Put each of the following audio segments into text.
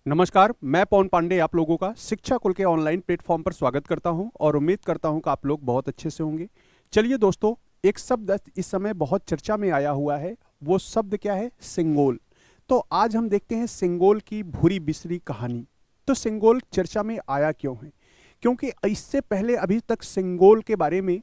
नमस्कार, मैं पवन पांडे आप लोगों का शिक्षा कुल के ऑनलाइन प्लेटफॉर्म पर स्वागत करता हूं और उम्मीद करता हूं कि आप लोग बहुत अच्छे से होंगे। चलिए दोस्तों, एक शब्द इस समय बहुत चर्चा में आया हुआ है। वो शब्द क्या है? सिंगोल। तो आज हम देखते हैं सिंगोल की भूरी बिसरी कहानी। तो सिंगोल चर्चा में आया क्यों है? क्योंकि इससे पहले अभी तक सिंगोल के बारे में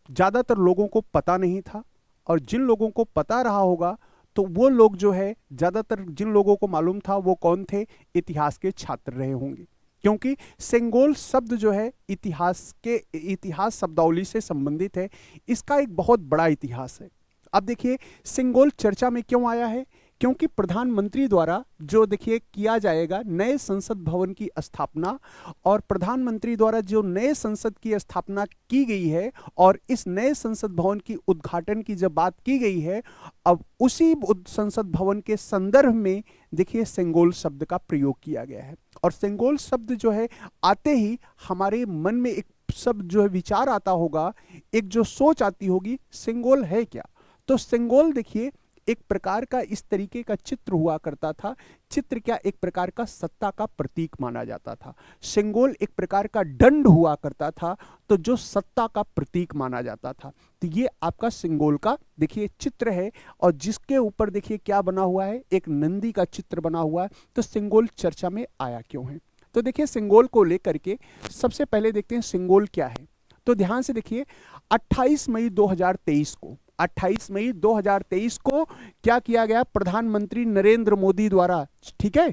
ज़्यादातर लोगों को पता नहीं था, और जिन लोगों को पता रहा होगा तो वो लोग जो है, ज़्यादातर जिन लोगों को मालूम था वो कौन थे? इतिहास के छात्र रहे होंगे। क्योंकि सिंगोल शब्द जो है इतिहास शब्दावली से संबंधित है। इसका एक बहुत बड़ा इतिहास है। अब देखिए, सिंगोल चर्चा में क्यों आया है? क्योंकि प्रधानमंत्री द्वारा जो देखिए किया जाएगा नए संसद भवन की स्थापना, और प्रधानमंत्री द्वारा जो नए संसद की स्थापना की गई है और इस नए संसद भवन की उद्घाटन की जब बात की गई है, अब उसी संसद भवन के संदर्भ में देखिए सिंगोल शब्द का प्रयोग किया गया है। और सिंगोल शब्द जो है आते ही हमारे मन में एक शब्द जो है विचार आता होगा, एक जो सोच आती होगी, सिंगोल है क्या? तो सिंगोल देखिए एक प्रकार का इस तरीके का चित्र हुआ करता था। चित्र क्या, एक प्रकार का सत्ता का प्रतीक माना जाता था। सिंगोल एक प्रकार का दंड हुआ करता था, तो जो सत्ता का प्रतीक माना जाता था। तो ये आपका सिंगोल का देखिए चित्र है, और जिसके ऊपर देखिए क्या बना हुआ है? एक नंदी का चित्र बना हुआ है। तो सिंगोल चर्चा में आया क्यों है? तो देखिए सिंगोल को लेकर के सबसे पहले देखते हैं सिंगोल क्या है। तो ध्यान से देखिए, 28 मई 2023 को 28 मई 2023 को क्या किया गया? प्रधानमंत्री नरेंद्र मोदी द्वारा, ठीक है,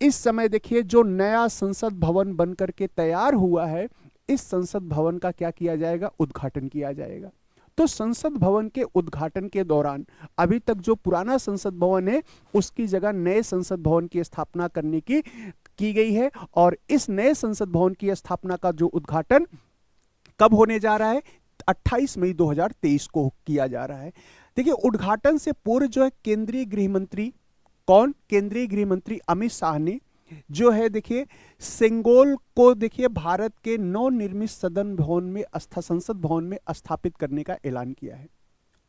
इस समय देखिए जो नया संसद भवन बनकर के तैयार हुआ है, इस संसद भवन का क्या किया जाएगा? उद्घाटन किया जाएगा। तो संसद भवन के उद्घाटन के दौरान अभी तक जो पुराना संसद भवन है उसकी जगह नए संसद भवन की स्थापना करने की गई है। और इस नए संसद भवन की स्थापना का जो उद्घाटन कब होने जा रहा है? 28 मई 2023 को किया जा रहा है। देखिए, उद्घाटन से पूर्व जो है केंद्रीय गृह मंत्री, कौन? केंद्रीय गृह मंत्री अमित शाह ने जो है देखिए सिंगोल को देखिए भारत के नवनिर्मित सदन भवन में संसद भवन में स्थापित करने का ऐलान किया है।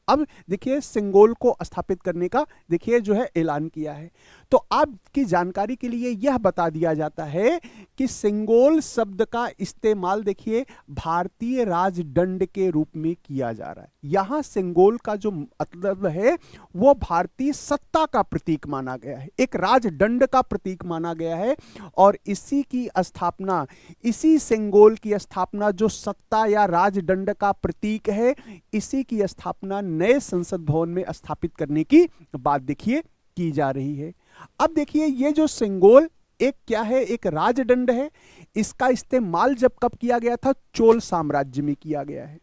अब देखिए सिंगोल को स्थापित करने का देखिए जो है ऐलान किया है। तो आपकी जानकारी के लिए यह बता दिया जाता है कि सिंगोल शब्द का इस्तेमाल देखिए भारतीय राजदंड के रूप में किया जा रहा है। यहां सिंगोल का जो मतलब है वो भारतीय सत्ता का प्रतीक माना गया है, एक राजदंड का प्रतीक माना गया है। और इसी की स्थापना, इसी सिंगोल की स्थापना जो सत्ता या राजदंड का प्रतीक है, इसी की स्थापना नए संसद भवन में स्थापित करने की बात देखिए की जा रही है। अब देखिए ये जो सिंगोल एक क्या है? एक राजदंड है। इसका इस्तेमाल जब कब किया गया था? चोल साम्राज्य में किया गया है।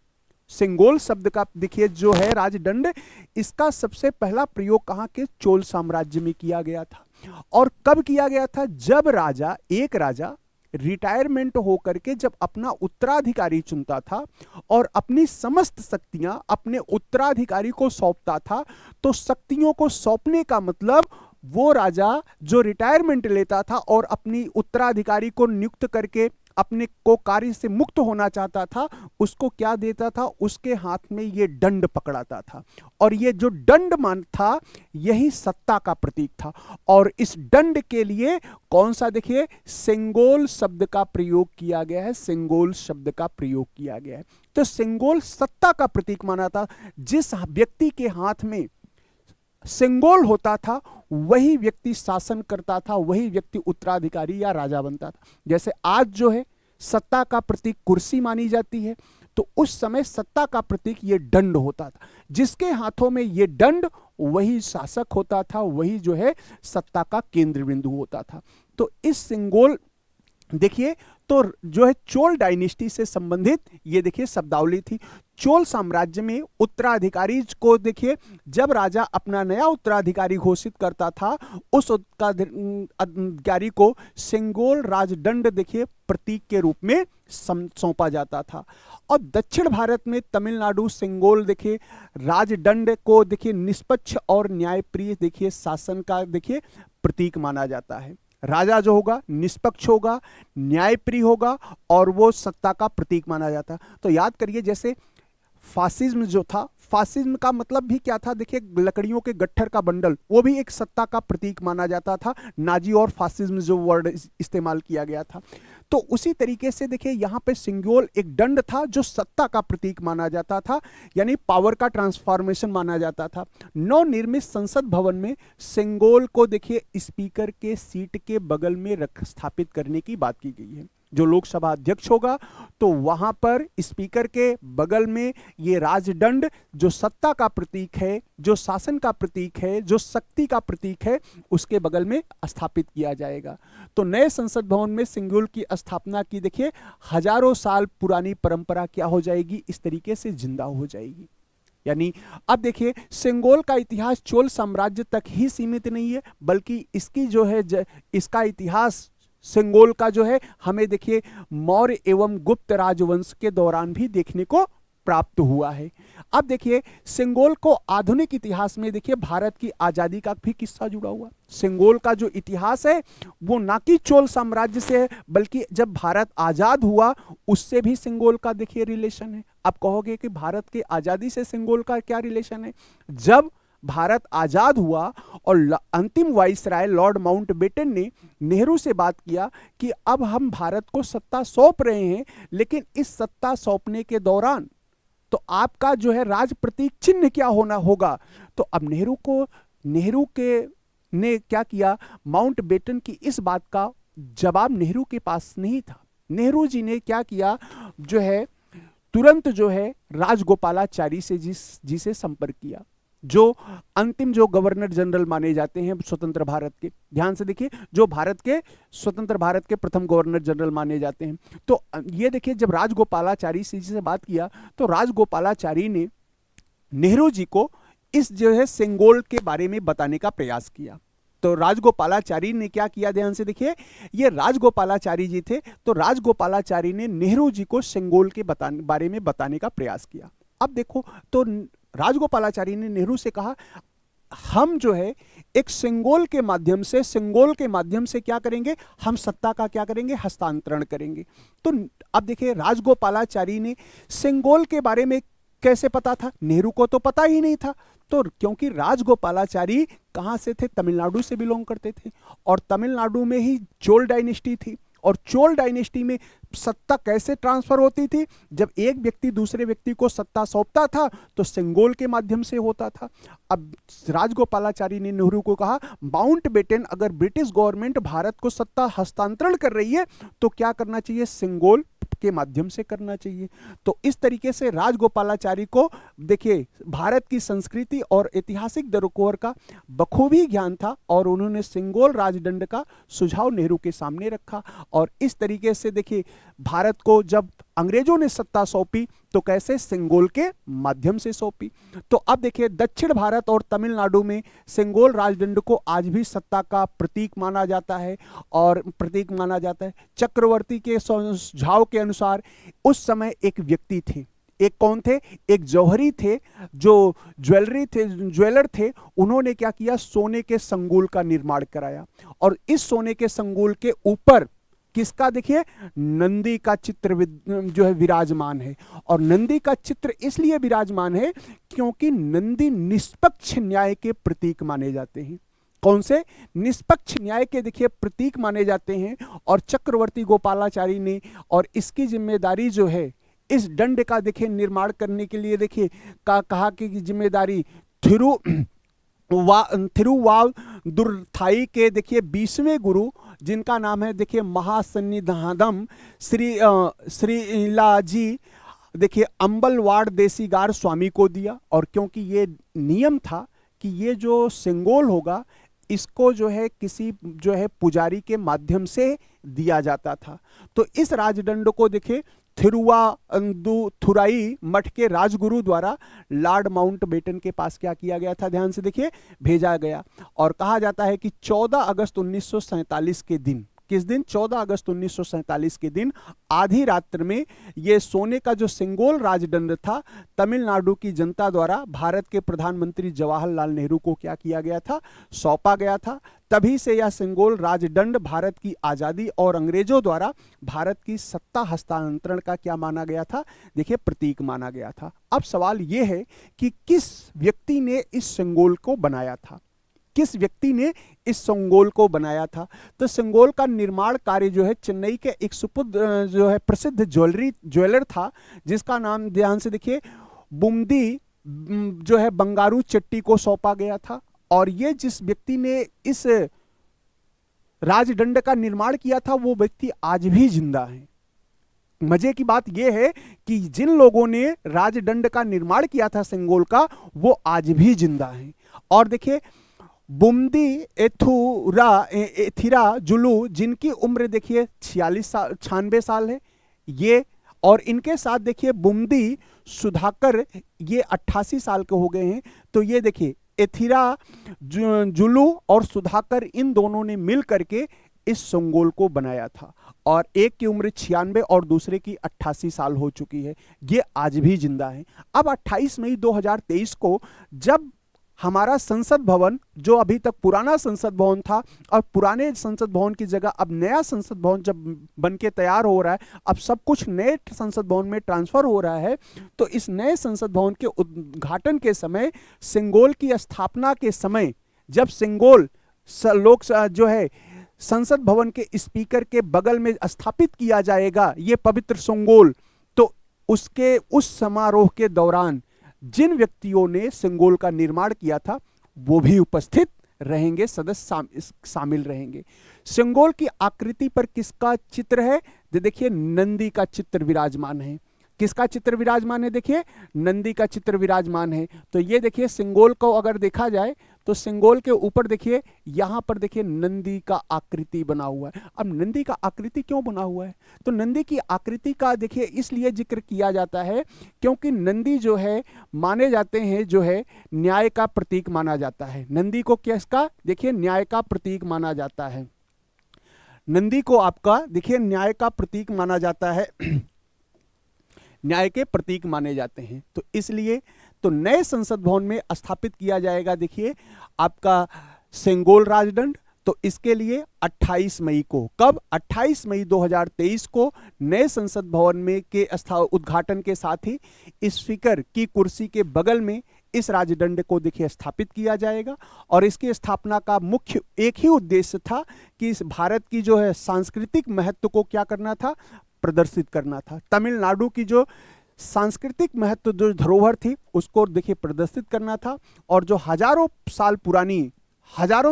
सिंगोल शब्द का देखिए जो है राजदंड, इसका सबसे पहला प्रयोग कहां के? चोल साम्राज्य में किया गया था। और कब किया गया था? जब एक राजा रिटायरमेंट होकर के जब अपना उत्तराधिकारी चुनता था और अपनी समस्त शक्तियां अपने उत्तराधिकारी को सौंपता था। तो शक्तियों को सौंपने का मतलब, वो राजा जो रिटायरमेंट लेता था और अपनी उत्तराधिकारी को नियुक्त करके अपने को कार्य से मुक्त होना चाहता था, उसको क्या देता था? उसके हाथ में ये दंड पकड़ाता था। और ये जो दंड मान था, यही सत्ता का प्रतीक था। और इस दंड के लिए कौन सा देखिए सिंगोल शब्द का प्रयोग किया गया है? सिंगोल शब्द का प्रयोग किया गया है। तो सिंगोल सत्ता का प्रतीक माना था। जिस व्यक्ति के हाथ में सिंगोल होता था वही व्यक्ति शासन करता था, वही व्यक्ति उत्तराधिकारी या राजा बनता था। जैसे आज जो है सत्ता का प्रतीक कुर्सी मानी जाती है, तो उस समय सत्ता का प्रतीक ये दंड होता था। जिसके हाथों में ये दंड, वही शासक होता था, वही जो है सत्ता का केंद्र बिंदु होता था। तो इस सिंगोल देखिए, तो जो है चोल डायनेस्टी से संबंधित ये देखिए शब्दावली थी। चोल साम्राज्य में उत्तराधिकारी को देखिए, जब राजा अपना नया उत्तराधिकारी घोषित करता था, उस उत्तराधिकारी को सिंगोल राजदंड देखिए प्रतीक के रूप में सौंपा जाता था। और दक्षिण भारत में तमिलनाडु सिंगोल देखिए राजदंड को देखिए निष्पक्ष और न्यायप्रिय देखिए शासन का देखिए प्रतीक माना जाता है। राजा जो होगा निष्पक्ष होगा, न्यायप्रिय होगा, और वो सत्ता का प्रतीक माना जाता। तो याद करिए, जैसे फासिज्म जो था, फासिज्म का मतलब भी क्या था, देखिए लकड़ियों के गट्ठर का बंडल, वो भी एक सत्ता का प्रतीक माना जाता था। नाजी और फासिज्म जो वर्ड इस्तेमाल किया गया था, तो उसी तरीके से देखिए यहां पे सिंगोल एक दंड था जो सत्ता का प्रतीक माना जाता था, यानी पावर का ट्रांसफॉर्मेशन माना जाता था। नवनिर्मित संसद भवन में सिंगोल को देखिए स्पीकर के सीट के बगल में रख स्थापित करने की बात की गई है। जो लोकसभा अध्यक्ष होगा तो वहां पर स्पीकर के बगल में ये राजदंड जो सत्ता का प्रतीक है, जो शासन का प्रतीक है, जो शक्ति का प्रतीक है, उसके बगल में स्थापित किया जाएगा। तो नए संसद भवन में सिंगोल की स्थापना की देखिए हजारों साल पुरानी परंपरा क्या हो जाएगी, इस तरीके से जिंदा हो जाएगी। यानी अब देखिए सिंगोल का इतिहास चोल साम्राज्य तक ही सीमित नहीं है, बल्कि इसकी जो है इसका इतिहास सिंगोल का जो है हमें देखिए मौर्य एवं गुप्त राजवंश के दौरान भी देखने को प्राप्त हुआ है। अब देखिए सिंगोल को आधुनिक इतिहास में देखिए भारत की आजादी का भी किस्सा जुड़ा हुआ। सिंगोल का जो इतिहास है वो ना कि चोल साम्राज्य से है, बल्कि जब भारत आजाद हुआ उससे भी सिंगोल का देखिए रिलेशन है। आप कहोगे कि भारत की आजादी से सिंगोल का क्या रिलेशन है? जब भारत आजाद हुआ और अंतिम वाइसराय लॉर्ड माउंटबेटन ने नेहरू से बात किया कि अब हम भारत को सत्ता सौंप रहे हैं, लेकिन इस सत्ता सौंपने के दौरान तो आपका जो है राज प्रतीक चिन्ह क्या होना होगा। तो अब नेहरू के ने क्या किया, माउंटबेटन की इस बात का जवाब नेहरू के पास नहीं था। नेहरू जी ने क्या किया, जो है तुरंत जो है राजगोपालाचारी से जिसे संपर्क किया, जो अंतिम जो गवर्नर जनरल माने जाते हैं स्वतंत्र भारत के। ध्यान से देखिए, जो स्वतंत्र भारत के प्रथम गवर्नर जनरल माने जाते हैं। तो ये देखिए जब राजगोपालाचारी से बात किया तो राजगोपालाचारी ने नेहरू जी को इस जो है सिंगोल के बारे में बताने का प्रयास किया। तो राजगोपालाचारी ने क्या किया, ध्यान से देखिए, ये राजगोपालाचारी जी थे। तो राजगोपालाचारी ने नेहरू जी को सिंगोल के बारे में बताने का प्रयास किया। अब देखो, तो राजगोपालाचारी ने नेहरू से कहा हम जो है एक सिंगोल के माध्यम से क्या करेंगे, हम सत्ता का क्या करेंगे, हस्तांतरण करेंगे। तो अब देखिए राजगोपालाचारी ने सिंगोल के बारे में कैसे पता था, नेहरू को तो पता ही नहीं था। तो क्योंकि राजगोपालाचारी कहां से थे, तमिलनाडु से बिलोंग करते थे, और तमिलनाडु में ही चोल डायनेस्टी थी। और चोल डायनेस्टी में सत्ता कैसे ट्रांसफर होती थी, जब एक व्यक्ति दूसरे व्यक्ति को सत्ता सौंपता था तो सिंगोल के माध्यम से होता था। अब राजगोपालाचारी ने नेहरू को कहा माउंटबेटन, अगर ब्रिटिश गवर्नमेंट भारत को सत्ता हस्तांतरण कर रही है तो क्या करना चाहिए, सिंगोल के माध्यम से करना चाहिए। तो इस तरीके से राजगोपालाचारी को देखिए भारत की संस्कृति और ऐतिहासिक धरोहर का बखूबी ज्ञान था, और उन्होंने सिंगोल राजदंड का सुझाव नेहरू के सामने रखा। और इस तरीके से देखिए भारत को जब अंग्रेजों ने सत्ता सौंपी तो कैसे, सिंगोल के माध्यम से सौंपी। तो अब देखिए दक्षिण भारत और तमिलनाडु में सिंगोल राजदंड को आज भी सत्ता का प्रतीक माना जाता है चक्रवर्ती के सुझाव के अनुसार उस समय एक व्यक्ति थे, एक कौन थे, एक जौहरी थे, जो ज्वेलर थे। उन्होंने क्या किया, सोने के संगोल का निर्माण कराया, और इस सोने के संगोल के ऊपर किसका, देखिए नंदी का चित्र जो है विराजमान है। और नंदी का चित्र इसलिए विराजमान है क्योंकि नंदी निष्पक्ष न्याय के प्रतीक माने जाते हैं। कौन से, निष्पक्ष न्याय के देखिए प्रतीक माने जाते हैं। और चक्रवर्ती गोपालाचारी ने, और इसकी जिम्मेदारी जो है इस दंड का देखिए निर्माण करने के लिए देखिए कहा कि जिम्मेदारी थिरुवावदुरथाई के देखिए 20वें गुरु, जिनका नाम है देखिए महासन्निधानम श्रीलाजी देखिए अंबलवाड़ देसीगार स्वामी को दिया। और क्योंकि ये नियम था कि ये जो सिंगोल होगा इसको जो है किसी जो है पुजारी के माध्यम से दिया जाता था। तो इस राजदंड को देखिए थिरुवांदुथुराई मठ के राजगुरु द्वारा लॉर्ड माउंटबेटन के पास क्या किया गया था, ध्यान से देखिए भेजा गया। और कहा जाता है कि 14 अगस्त 1947 के दिन किस दिन? 14 अगस्त 1947 के दिन आधी रात्र में ये सोने का जो सिंगोल राजदंड था, तमिलनाडु की जनता द्वारा भारत के प्रधानमंत्री जवाहरलाल नेहरू को क्या किया गया था? सौंपा गया था। तभी से यह सिंगोल राजदंड भारत की आजादी और अंग्रेजों द्वारा भारत की सत्ता हस्तांतरण का क्या माना गया था? देखिए, प्रतीक माना गया था। अब सवाल यह है कि किस व्यक्ति ने इस सिंगोल को बनाया था? किस व्यक्ति ने इस सिंगोल को बनाया था? तो सिंगोल का निर्माण कार्य जो है चेन्नई के एक सुपुत्र जो है प्रसिद्ध ज्वेलर था, जिसका नाम ध्यान से देखिए बुमदी जो है बंगारू चेट्टी को सौंपा गया था। और ये जिस व्यक्ति ने इस राजदंड का निर्माण किया था वो व्यक्ति आज भी जिंदा है। मजे की बात यह है कि जिन लोगों ने राजदंड का निर्माण किया था सिंगोल का, वो आज भी जिंदा हैं। और देखिए बुमदी एथिरा जुलू, जिनकी उम्र देखिए 96 साल है ये, और इनके साथ देखिए बुमदी सुधाकर ये 88 साल के हो गए हैं। तो ये देखिए एथिरा जुलू और सुधाकर, इन दोनों ने मिल करके इस सिंगोल को बनाया था। और एक की उम्र 96 और दूसरे की 88 साल हो चुकी है। ये आज भी जिंदा है। अब 28 मई 2023 को जब हमारा संसद भवन, जो अभी तक पुराना संसद भवन था और पुराने संसद भवन की जगह अब नया संसद भवन जब बन के तैयार हो रहा है, अब सब कुछ नए संसद भवन में ट्रांसफर हो रहा है, तो इस नए संसद भवन के उद्घाटन के समय, सिंगोल की स्थापना के समय, जब सिंगोल लोक जो है संसद भवन के स्पीकर के बगल में स्थापित किया जाएगा ये पवित्र सिंगोल, तो उसके उस समारोह के दौरान जिन व्यक्तियों ने सिंगोल का निर्माण किया था वो भी उपस्थित रहेंगे, सदस्य शामिल रहेंगे। सिंगोल की आकृति पर किसका चित्र है? देखिए नंदी का चित्र विराजमान है। किसका चित्र विराजमान है? देखिए नंदी का चित्र विराजमान है। तो ये देखिए सिंगोल को अगर देखा जाए तो सिंगोल के ऊपर देखिए यहां पर देखिए नंदी का आकृति बना हुआ है। अब नंदी का आकृति क्यों बना हुआ है? तो नंदी की आकृति का देखिए इसलिए जिक्र किया जाता है क्योंकि नंदी जो है माने जाते हैं, जो है न्याय का प्रतीक माना जाता है। नंदी को किसका? देखिए न्याय का प्रतीक माना जाता है। नंदी को आपका देखिए न्याय का प्रतीक माना जाता है, न्याय के प्रतीक माने जाते हैं। तो इसलिए तो नए संसद भवन में स्थापित किया जाएगा देखिए आपका सिंगोल राजदंड। तो इसके लिए 28 मई को, कब? 28 मई 2023 को नए संसद भवन में के उद्घाटन के साथ ही स्पीकर की कुर्सी के बगल में इस राजदंड को देखिए स्थापित किया जाएगा। और इसकी स्थापना का मुख्य एक ही उद्देश्य था कि इस भारत की जो है सांस्कृतिक महत्व को क्या करना था? प्रदर्शित करना था। तमिलनाडु की जो सांस्कृतिक महत्व, जो धरोहर थी, उसको देखिए प्रदर्शित करना था। और जो हजारों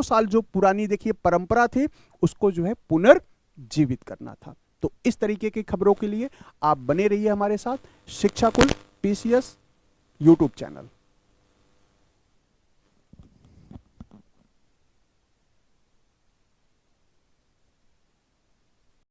साल जो पुरानी देखिए परंपरा थी, उसको जो है पुनर्जीवित करना था। तो इस तरीके की खबरों के लिए आप बने रहिए हमारे साथ शिक्षाकुल PCS YouTube चैनल।